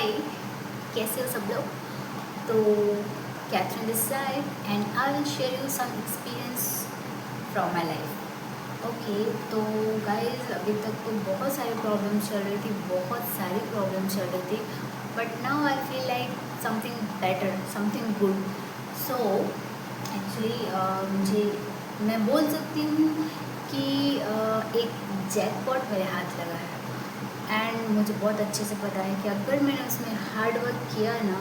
हाय, कैसे हो सब लोग। तो Catherine this side and I will share you some experience from my life. Okay, तो गाइस अभी तक तो बहुत सारी प्रॉब्लम्स चल रही थी, बहुत सारी प्रॉब्लम्स चल रही थी, but now I feel like something better, something good. So actually मुझे मैं बोल सकती हूँ कि एक जैकपॉट मेरे हाथ लगा है एंड मुझे बहुत अच्छे से पता है कि अगर मैंने उसमें हार्ड वर्क किया ना,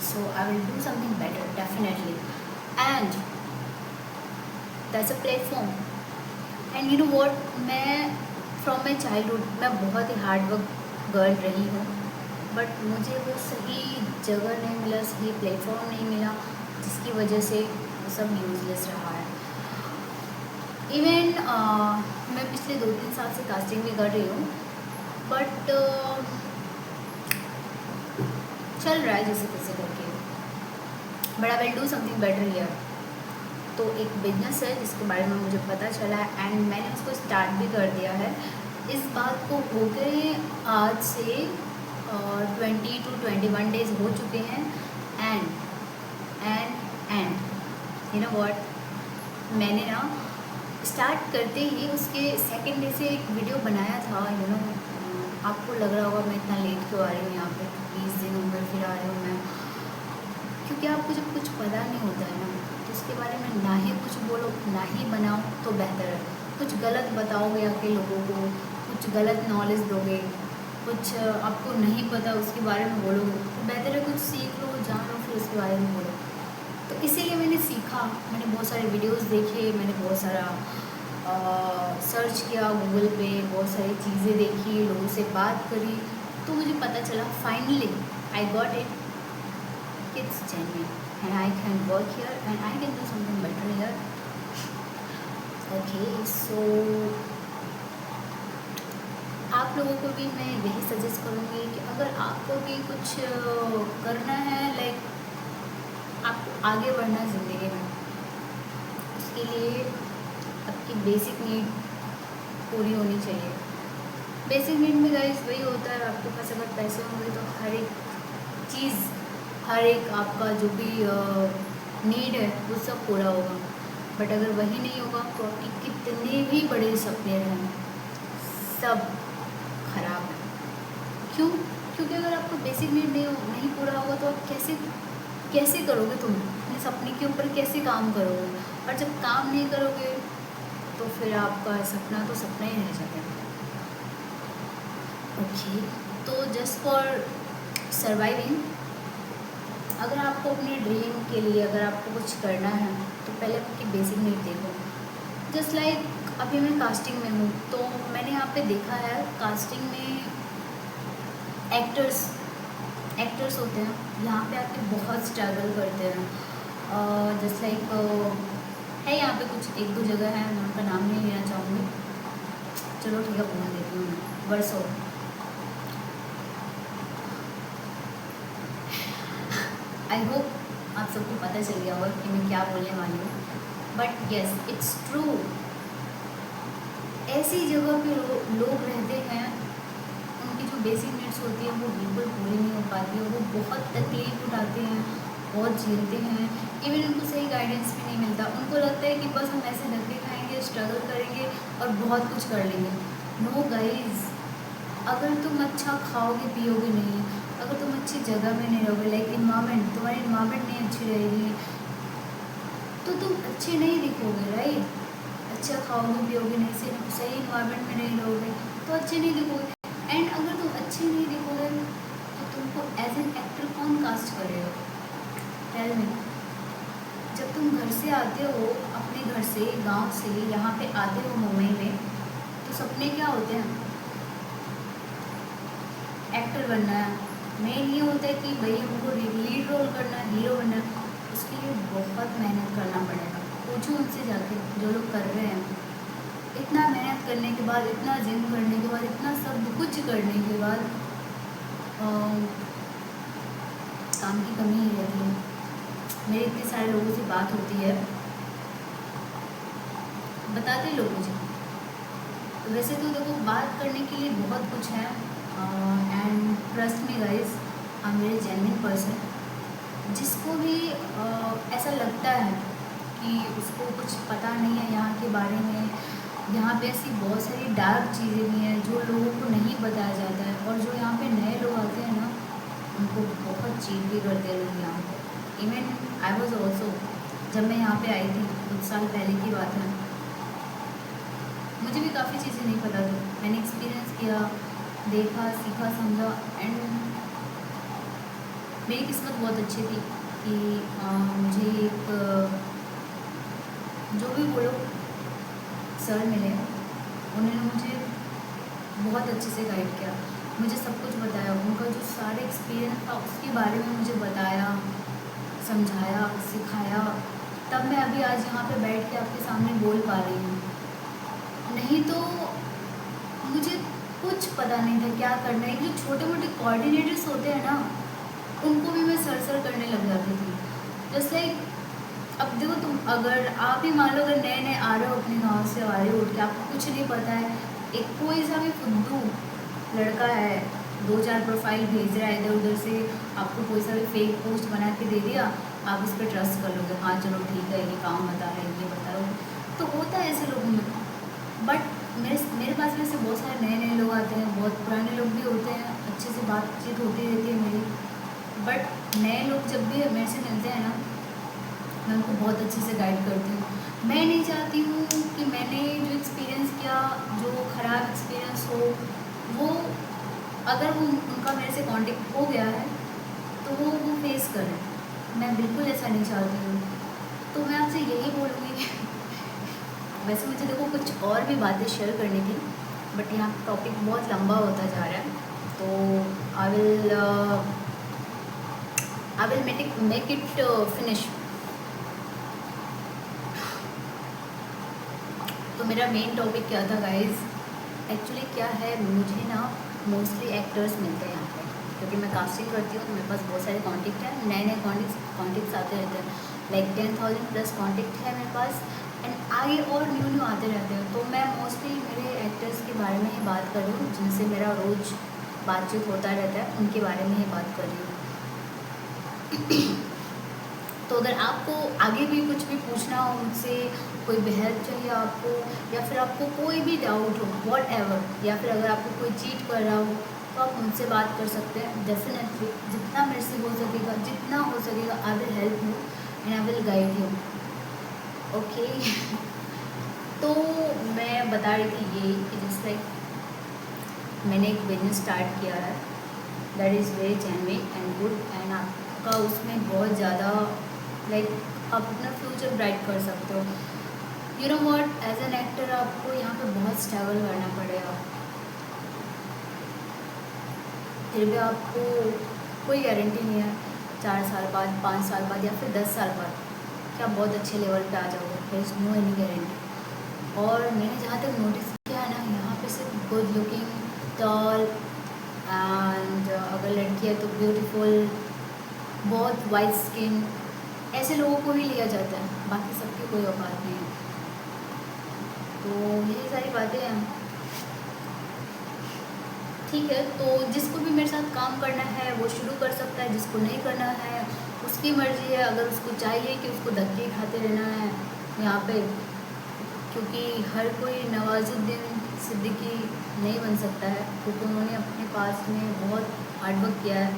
so I will do something better definitely. And that's a platform. And you know what, मैं फ्रॉम माई चाइल्डहुड मैं बहुत ही हार्ड वर्क गर्ल रही हूँ, बट मुझे वो सही जगह नहीं मिला, सही प्लेटफॉर्म नहीं मिला, जिसकी वजह से वो सब यूजलेस रहा है। इवन मैं पिछले 2-3 साल से कास्टिंग भी कर रही हूँ, बट चल रहा है जैसे तैसे करके, but I will do something better here. तो एक बिजनेस है जिसके बारे में मुझे पता चला है एंड मैंने उसको स्टार्ट भी कर दिया है। इस बात को हो गए आज से 20 to 21 डेज हो चुके हैं। एंड यू नो व्हाट, मैंने ना स्टार्ट करते ही उसके सेकेंड डे से एक वीडियो बनाया था। यू नो, आपको लग रहा होगा मैं इतना लेट क्यों आ रही हूँ यहाँ पे, 20 दिन हो गए फिर आ रही हूँ मैं, क्योंकि आपको जब कुछ पता नहीं होता है ना, तो उसके बारे में ना ही कुछ बोलो ना ही बनाओ तो बेहतर है। कुछ गलत बताओगे आके लोगों को, कुछ गलत नॉलेज दोगे, कुछ आपको नहीं पता उसके बारे में बोलोगे, तो बेहतर है कुछ सीख लो, जान लो, फिर उसके बारे में बोलो। तो इसीलिए मैंने सीखा, मैंने बहुत सारे वीडियोस देखे, मैंने बहुत सारा सर्च किया गूगल पे, बहुत सारी चीज़ें देखी, लोगों से बात करी, तो मुझे पता चला finally I got it, it's genuine and I can work here and I can do something better here. Okay, so आप लोगों को भी मैं यही सजेस्ट करूँगी कि अगर आपको भी कुछ करना है, लाइक आपको आगे बढ़ना है ज़िंदगी में, उसके लिए आपकी बेसिक नीड पूरी होनी चाहिए। बेसिक नीड में गाइस वही होता है, आपके पास अगर पैसे होंगे तो हर एक चीज़, हर एक आपका जो भी नीड है वो सब पूरा होगा। बट अगर वही नहीं होगा तो आपके कितने भी बड़े सपने रहें, सब खराब है। क्यों? क्योंकि अगर आपको बेसिक नीड नहीं पूरा होगा तो आप कैसे करोगे, तुम अपने सपने के ऊपर कैसे काम करोगे? और जब काम नहीं करोगे तो फिर आपका सपना तो सपना ही रह जाएगा। ओके, तो जस्ट फॉर सर्वाइविंग, अगर आपको अपने ड्रीम के लिए अगर आपको कुछ करना है तो पहले आपकी बेसिक नीड देखो। जस्ट लाइक अभी मैं कास्टिंग में हूँ, तो मैंने यहाँ पे देखा है कास्टिंग में एक्टर्स होते हैं, यहाँ पे आके बहुत स्ट्रगल करते हैं। जस्ट लाइक है यहाँ पे कुछ 1-2 जगह है, मैं उनका नाम नहीं लेना चाहूँगी, चलो ठीक है बोल देती हूँ मैं। वर्सो, आई होप आप सबको पता चल गया होगा कि मैं क्या बोलने वाली हूँ, बट येस इट्स ट्रू। ऐसी जगह पे लोग रहते हैं, उनकी जो बेसिक नीड्स होती है वो बिल्कुल पूरी नहीं हो पाती है, वो बहुत तकलीफ उठाते हैं, बहुत झेलते हैं, इवन उनको सही गाइडेंस भी नहीं मिलता। उनको लगता है कि बस हम ऐसे धक्के खाएंगे, स्ट्रगल करेंगे और बहुत कुछ कर लेंगे। नो गाइज, अगर तुम अच्छा खाओगे पियोगे नहीं, अगर तुम अच्छी जगह में नहीं रहोगे, लाइक इन्वायरमेंट, तुम्हारी इन्वायरमेंट नहीं अच्छी रहेगी तो तुम अच्छे नहीं दिखोगे, राइट। अच्छा खाओगे पियोगे नहीं, सिर्फ सही इन्वायरमेंट में नहीं रहोगे तो अच्छे नहीं दिखोगे। एंड अगर तुम अच्छे नहीं दिखोगे तो तुमको एज एन एक्टर कौन कास्ट करेगा? Tell me. जब तुम घर से आते हो, अपने घर से, गांव से यहाँ पे आते हो मुंबई में, तो सपने क्या होते हैं? एक्टर बनना है। मेन ये होता है कि भाई हमको लीड रोल करना है, हीरो बनना है, उसके लिए बहुत मेहनत करना पड़ेगा। पूछो उनसे जाके जो लोग कर रहे हैं, इतना मेहनत करने के बाद, इतना जिम करने के बाद, इतना सब कुछ करने के बाद काम की कमी ही रहती है। मेरे इतने सारे लोगों से बात होती है, बताते लोग मुझे, तो वैसे तो देखो बात करने के लिए बहुत कुछ है। And trust me guys, I am very genuine person. जिसको भी ऐसा लगता है कि उसको कुछ पता नहीं है यहाँ के बारे में, यहाँ पे ऐसी बहुत सारी डार्क चीज़ें भी हैं जो लोगों को नहीं बताया जाता है, और जो यहाँ पे नए लोग आते हैं ना उनको बहुत चीट भी करते हैं लोग यहाँ पे। इवन आई वॉज ऑल्सो, जब मैं यहाँ पे आई थी कुछ साल पहले की बात है, मुझे भी काफ़ी चीज़ें नहीं पता थी। मैंने एक्सपीरियंस किया, देखा, सीखा, समझा, एंड मेरी किस्मत बहुत अच्छी थी कि मुझे एक जो भी बोलो सर मिले, उन्होंने मुझे बहुत अच्छे से गाइड किया, मुझे सब कुछ बताया, उनका जो सारे एक्सपीरियंस था उसके बारे में मुझे बताया, समझाया, सिखाया, तब मैं अभी आज यहाँ पे बैठ के आपके सामने बोल पा रही हूँ। नहीं तो मुझे कुछ पता नहीं था क्या करना है। जो छोटे मोटे कोऑर्डिनेटर्स होते हैं ना, उनको भी मैं सर करने लग जाती थी। जस्ट लाइक अब देखो, तुम अगर आप ही मान लो अगर नए नए आ रहे हो अपने गाँव से, आ रहे हो उठ के, आपको कुछ नहीं पता है, एक कोई सा भी फुद्दू लड़का है 2-4 प्रोफाइल भेज रहा है इधर उधर से, आपको कोई सा भी फेक पोस्ट बना के दे दिया, आप उस पर ट्रस्ट कर लोगे, हाँ चलो ठीक है ये काम बता रहे हैं, ये बता रहे हो। तो होता है ऐसे लोगों में। बट मेरे पास में से बहुत सारे नए नए लोग आते हैं, बहुत पुराने लोग भी होते हैं, अच्छे से बातचीत होती रहती है मेरी। बट नए लोग जब भी मेरे से मिलते हैं ना, मैं उनको बहुत अच्छे से गाइड करती हूँ। मैं नहीं चाहती हूँ कि मैंने जो एक्सपीरियंस किया, जो ख़राब एक्सपीरियंस हो, वो अगर वो उनका मेरे से कांटेक्ट हो गया है तो वो फेस करें। मैं बिल्कुल ऐसा नहीं चाहती हूँ। तो मैं आपसे यही बोलूँगी वैसे मुझे देखो कुछ और भी बातें शेयर करनी थी, बट यहाँ टॉपिक बहुत लंबा होता जा रहा है, तो I will make it finish. तो मेरा मेन टॉपिक क्या था गाइस, एक्चुअली क्या है, मुझे ना मोस्टली एक्टर्स मिलते हैं यहाँ पे, क्योंकि मैं कास्टिंग करती हूँ, तो मेरे पास बहुत सारे कॉन्टेक्ट हैं, नए नए कॉन्टेक्ट्स आते रहते हैं, लाइक 10,000 प्लस कॉन्टेक्ट है मेरे पास, एंड आगे और न्यू आते रहते हैं। तो मैं मोस्टली मेरे एक्टर्स के बारे में ही बात कर रही हूँ, जिनसे मेरा रोज़ बातचीत होता रहता है, उनके बारे में ही बात कर रही हूँ। तो अगर आपको आगे भी कुछ भी पूछना हो मुझसे, कोई भी हेल्प चाहिए आपको, या फिर आपको कोई भी डाउट हो वॉट एवर, या फिर अगर आपको कोई चीट कर रहा हो, तो आप मुझसे बात कर सकते हैं। डेफिनेटली जितना मेरे से हो सकेगा, जितना हो सकेगा, I will help you and I will guide you. Okay. तो मैं बता रही थी ये कि जस्ट लाइक मैंने एक बिजनेस स्टार्ट किया है, that is very genuine and good, and आपका उसमें बहुत ज़्यादा लाइक आप अपना फ्यूचर ब्राइट कर सकते हो। You know what, as an actor आपको यहाँ पे बहुत स्ट्रगल करना पड़ेगा, फिर भी आपको कोई गारंटी नहीं है 4 साल बाद, 5 साल बाद, या फिर 10 साल बाद कि आप बहुत अच्छे लेवल पे आ जाओगे। There is no any guarantee. और मैंने जहाँ तक नोटिस किया है ना, यहाँ पे सिर्फ गुड लुकिंग, टॉल, एंड अगर लड़की है तो ब्यूटीफुल, बहुत वाइट स्किन, ऐसे लोगों को ही लिया जाता है, बाकी सबकी कोई औकात नहीं है। तो यही सारी बातें हैं। ठीक है, तो जिसको भी मेरे साथ काम करना है वो शुरू कर सकता है, जिसको नहीं करना है उसकी मर्ज़ी है। अगर उसको चाहिए कि उसको धक्के खाते रहना है यहाँ पे, क्योंकि हर कोई नवाजुद्दीन सिद्दीकी नहीं बन सकता है, क्योंकि उन्होंने अपने पास में बहुत हार्डवर्क किया है,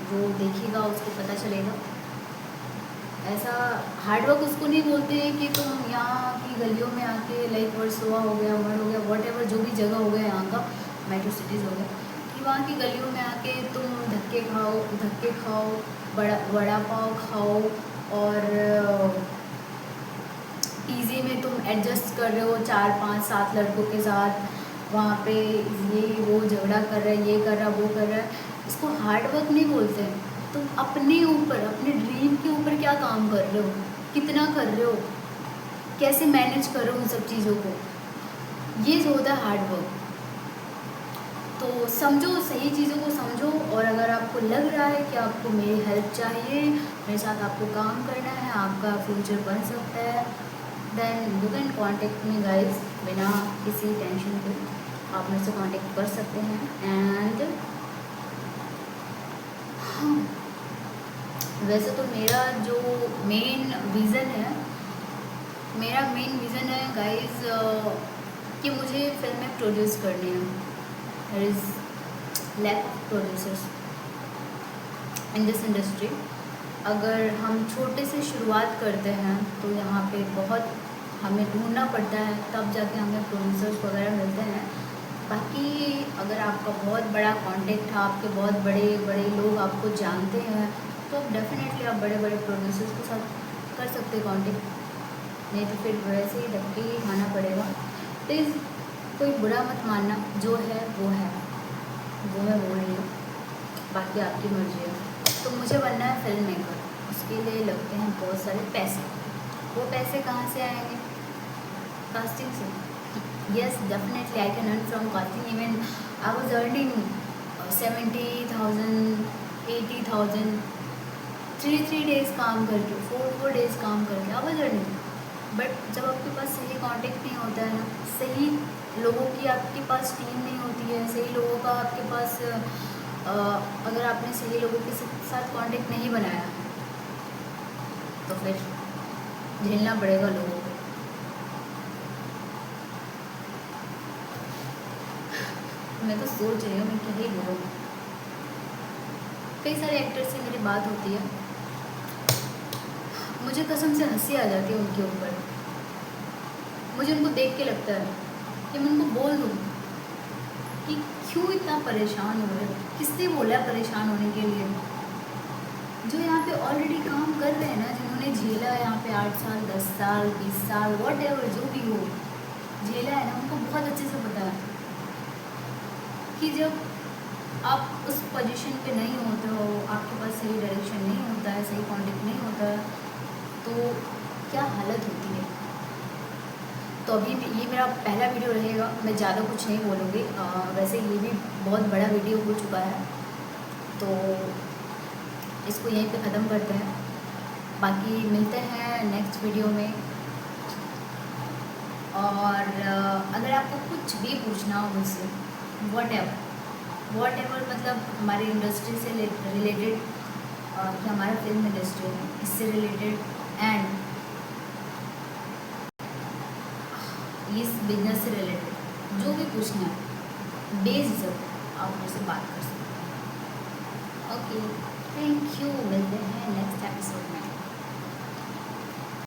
जो देखेगा उसको पता चलेगा। ऐसा हार्डवर्क उसको नहीं बोलते हैं कि तुम यहाँ की गलियों में आके लाइक वर्सोवा हो गया, मर हो गया, वॉट एवर जो भी जगह हो गया यहाँ का, मेट्रो सिटीज़ हो गया, कि वहाँ की गलियों में आके तुम धक्के खाओ, वड़ा पाव खाओ, और पीजी में तुम एडजस्ट कर रहे हो 4-5-7 लड़कों के साथ, वहाँ पे ये वो झगड़ा कर रहा है, ये कर रहा है, वो कर रहा है, इसको हार्डवर्क नहीं बोलते हैं। तुम अपने ऊपर, अपने ड्रीम के ऊपर क्या काम कर रहे हो, कितना कर रहे हो, कैसे मैनेज कर रहे हो उन सब चीज़ों को, ये जो होता है हार्डवर्क। तो समझो, सही चीज़ों को समझो, और अगर आपको लग रहा है कि आपको मेरी हेल्प चाहिए, मेरे साथ आपको काम करना है, आपका फ्यूचर बन सकता है, then you can contact me guys, बिना किसी टेंशन के आप मेरे से कॉन्टेक्ट कर सकते हैं। एंड हाँ, वैसे तो मेरा मेन विज़न है गाइस कि मुझे फिल्में प्रोड्यूस करनी है। There is lack of producers in this industry. अगर हम छोटे से शुरुआत करते हैं तो यहाँ पे बहुत हमें ढूंढना पड़ता है, तब जाके हमें प्रोड्यूसर्स वगैरह मिलते हैं। बाकी अगर आपका बहुत बड़ा कॉन्टेक्ट है, आपके बहुत बड़े बड़े लोग आपको जानते हैं, तो डेफिनेटली आप बड़े बड़े प्रोड्यूसर्स के साथ कर सकते हैं कॉन्टेक्ट, नहीं तो फिर वैसे ही धक्के ही खाना पड़ेगा। प्लीज़ कोई बुरा मत मानना, जो है वो है, वो मैं बोल रही हूँ, बाकी आपकी मर्जी है। तो मुझे बनना है फिल्म मेकर, उसके लिए लगते हैं बहुत सारे पैसे। वो पैसे कहाँ से आएंगे? कास्टिंग से। Yes, definitely I can earn from casting. Even I was earning 70,000 80,000 3 days काम करके, 4 डेज़ काम करके आई वाज अर्निंग। बट जब आपके पास सही कांटेक्ट नहीं होता है, सही लोगों की आपके पास टीम नहीं होती है, सही लोगों का आपके पास अगर आपने सही लोगों के साथ कांटेक्ट नहीं बनाया, तो फिर झेलना पड़ेगा लोगों को। मैं तो सोच रही हूँ मैं क्या ही बोलूँ। कई सारे एक्टर्स से मेरी बात होती है, मुझे कसम से हंसी आ जाती है उनके ऊपर। मुझे उनको देख के लगता है कि मैं उनको बोल दूँ कि क्यों इतना परेशान हो रहे हो, किसने बोला परेशान होने के लिए? जो यहाँ पे ऑलरेडी काम कर रहे हैं ना, जिन्होंने झेला है यहाँ पे 8 साल 10 साल 20 साल वॉट एवर जो भी हो झेला है ना, उनको बहुत अच्छे से पता है कि जब आप उस पोजीशन पे नहीं होते हो, आपके पास सही डायरेक्शन नहीं होता है, सही कॉन्टेक्ट नहीं होता है, तो क्या हालत होती है। तो अभी ये मेरा पहला वीडियो रहेगा, मैं ज़्यादा कुछ नहीं बोलूँगी। वैसे ये भी बहुत बड़ा वीडियो हो चुका है, तो इसको यहीं पे ख़त्म करते हैं। बाकी मिलते हैं नेक्स्ट वीडियो में। और अगर आपको कुछ भी पूछना हो मुझसे, वॉट एवर मतलब हमारी इंडस्ट्री से रिलेटेड, कि हमारा फिल्म इंडस्ट्री है इससे रिलेटेड, एंड इस बिजनेस से रिलेटेड जो भी पूछना है, बेझिझक आप मुझसे बात कर सकते हैं। ओके, थैंक यू, मिलते हैं नेक्स्ट एपिसोड में।